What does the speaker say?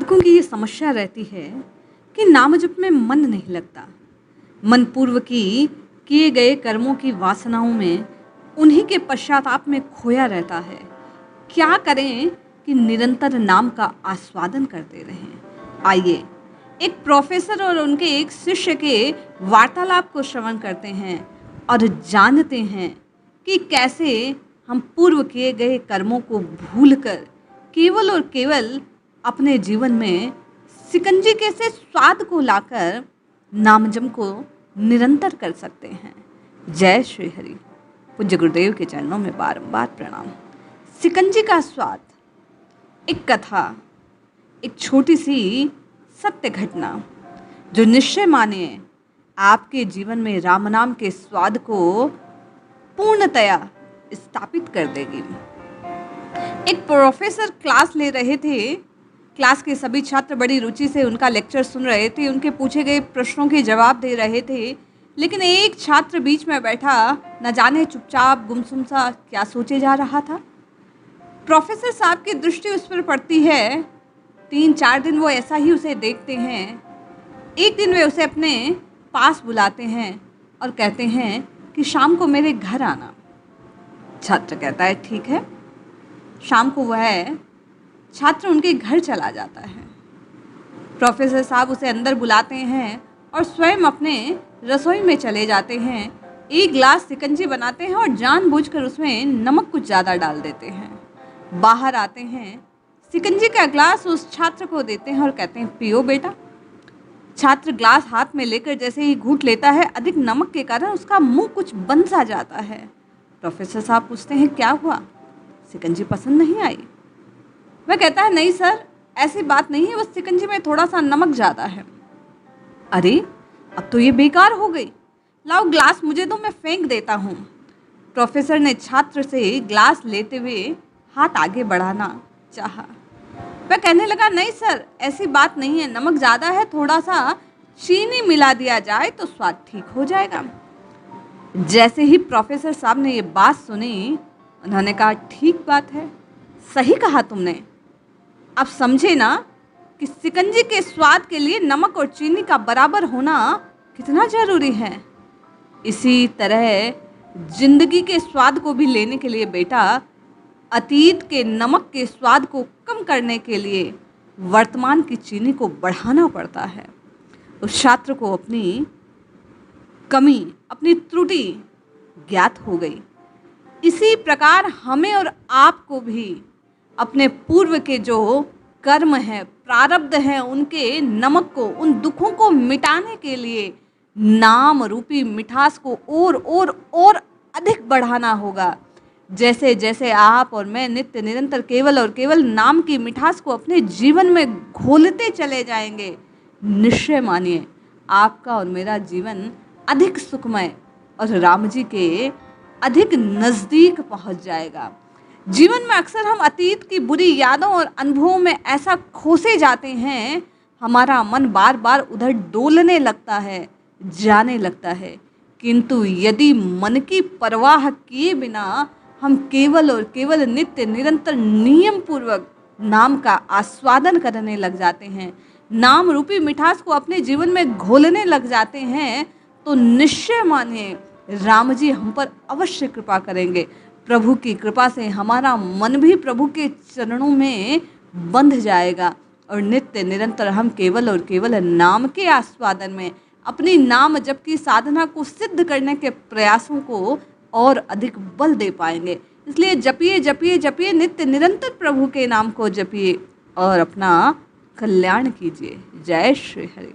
साधकों की ये समस्या रहती है कि नाम जप में मन नहीं लगता। मन पूर्व की किए गए कर्मों की वासनाओं में, उन्हीं के पश्चाताप में खोया रहता है। क्या करें कि निरंतर नाम का आस्वादन करते रहें। आइए एक प्रोफेसर और उनके एक शिष्य के वार्तालाप को श्रवण करते हैं और जानते हैं कि कैसे हम पूर्व किए गए कर्मों को भूलकर केवल और केवल अपने जीवन में शिकंजी के से स्वाद को लाकर नामजप को निरंतर कर सकते हैं। जय श्री हरि। पूज्य गुरुदेव के चरणों में बारंबार प्रणाम। शिकंजी का स्वाद, एक कथा, एक छोटी सी सत्य घटना जो निश्चय मानिए आपके जीवन में राम नाम के स्वाद को पूर्णतया स्थापित कर देगी। एक प्रोफेसर क्लास ले रहे थे। क्लास के सभी छात्र बड़ी रुचि से उनका लेक्चर सुन रहे थे, उनके पूछे गए प्रश्नों के जवाब दे रहे थे। लेकिन एक छात्र बीच में बैठा न जाने चुपचाप गुमसुम सा क्या सोचे जा रहा था। प्रोफेसर साहब की दृष्टि उस पर पड़ती है। 3-4 दिन वो ऐसा ही उसे देखते हैं। एक दिन वे उसे अपने पास बुलाते हैं और कहते हैं कि शाम को मेरे घर आना। छात्र कहता है ठीक है। शाम को वह छात्र उनके घर चला जाता है। प्रोफेसर साहब उसे अंदर बुलाते हैं और स्वयं अपने रसोई में चले जाते हैं। एक गिलास शिकंजी बनाते हैं और जानबूझकर उसमें नमक कुछ ज़्यादा डाल देते हैं। बाहर आते हैं, शिकंजी का गिलास उस छात्र को देते हैं और कहते हैं पियो बेटा। छात्र गिलास हाथ में लेकर जैसे ही घूंट लेता है, अधिक नमक के कारण उसका मुंह कुछ बंद सा जाता है। प्रोफेसर साहब पूछते हैं क्या हुआ, शिकंजी पसंद नहीं आई? वह कहता है नहीं सर, ऐसी बात नहीं है, बस शिकंजी में थोड़ा सा नमक ज़्यादा है। अरे अब तो ये बेकार हो गई, लाओ ग्लास मुझे दो, मैं फेंक देता हूँ। प्रोफेसर ने छात्र से ग्लास लेते हुए हाथ आगे बढ़ाना चाहा। वह कहने लगा नहीं सर, ऐसी बात नहीं है, नमक ज़्यादा है, थोड़ा सा चीनी मिला दिया जाए तो स्वाद ठीक हो जाएगा। जैसे ही प्रोफेसर साहब ने ये बात सुनी, उन्होंने कहा ठीक बात है, सही कहा तुमने। अब समझे ना कि शिकंजी के स्वाद के लिए नमक और चीनी का बराबर होना कितना जरूरी है। इसी तरह जिंदगी के स्वाद को भी लेने के लिए बेटा, अतीत के नमक के स्वाद को कम करने के लिए वर्तमान की चीनी को बढ़ाना पड़ता है। उस छात्र को अपनी कमी, अपनी त्रुटि ज्ञात हो गई। इसी प्रकार हमें और आपको भी अपने पूर्व के जो कर्म हैं, प्रारब्ध हैं, उनके नमक को, उन दुखों को मिटाने के लिए नाम रूपी मिठास को और अधिक बढ़ाना होगा। जैसे जैसे आप और मैं नित्य निरंतर केवल और केवल नाम की मिठास को अपने जीवन में घोलते चले जाएंगे, निश्चय मानिए आपका और मेरा जीवन अधिक सुखमय और राम जी के अधिक नज़दीक पहुंच जाएगा। जीवन में अक्सर हम अतीत की बुरी यादों और अनुभवों में ऐसा खोसे जाते हैं, हमारा मन बार बार उधर डोलने लगता है, जाने लगता है। किंतु यदि मन की परवाह किए बिना हम केवल और केवल नित्य निरंतर नियम पूर्वक नाम का आस्वादन करने लग जाते हैं, नाम रूपी मिठास को अपने जीवन में घोलने लग जाते हैं, तो निश्चय मानिए राम जी हम पर अवश्य कृपा करेंगे। प्रभु की कृपा से हमारा मन भी प्रभु के चरणों में बंध जाएगा और नित्य निरंतर हम केवल और केवल नाम के आस्वादन में अपनी नाम जप की साधना को सिद्ध करने के प्रयासों को और अधिक बल दे पाएंगे। इसलिए जपिए जपिए जपिए, नित्य निरंतर प्रभु के नाम को जपिए और अपना कल्याण कीजिए। जय श्री हरि।